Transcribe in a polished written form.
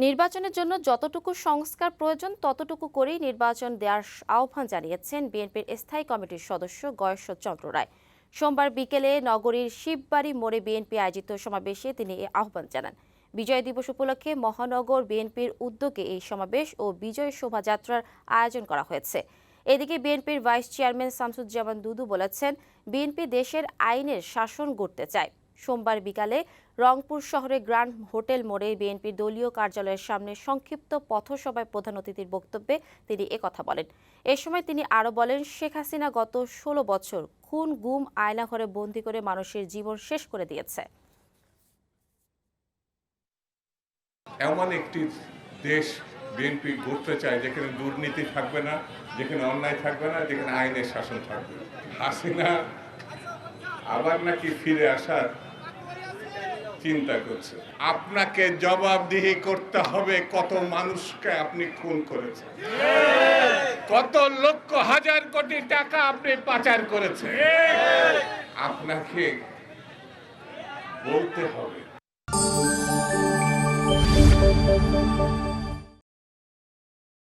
নির্বাচনের জন্য যতটুকু সংস্কার প্রয়োজন ততটুকু করেই নির্বাচন দেওয়ার আহ্বান জানিয়েছেন বিএনপির স্থায়ী কমিটির সদস্য গয়েশ্বর চন্দ্র রায়। সোমবার বিকেলে নগরীর শিববাড়ি মোড়ে বিএনপি আয়োজিত সমাবেশে তিনি এই আহ্বান জানান। বিজয় দিবস উপলক্ষে মহানগর বিএনপির উদ্যোগে এই সমাবেশ ও বিজয় শোভাযাত্রার আয়োজন করা হয়েছে। এদিকে বিএনপির ভাইস চেয়ারম্যান শামসুজ্জামান দুদু বলেছেন, বিএনপি দেশের আইনের শাসন গড়তে চায়। সোমবার বিকালে রংপুর শহরে গ্র্যান্ড হোটেল মোড়ে বিএনপির দলীয় কার্যালয়ের সামনে সংক্ষিপ্ত পথসভায় প্রধান অতিথির বক্তব্যে তিনি একথা বলেন। এ সময় তিনি আরও বলেন, শেখ হাসিনা গত ১৬ বছর খুন গুম আয়নাঘরে বন্দী করে মানুষের জীবন শেষ করে দিয়েছে। এমন একটি দেশ বিএনপি গড়তে চায় যেখানে দুর্নীতি থাকবে না, যেখানে অন্যায় থাকবে না, যেখানে আইনের শাসন থাকবে। হাসিনা আবার নাকি ফিরে আসার চিন্তা করছে। আপনাকে জবাবদিহি করতে হবে, কত মানুষকে আপনি খুন করেছেন, কত লক্ষ হাজার কোটি টাকা আপনি পাচার করেছেন, আপনাকে বলতে হবে।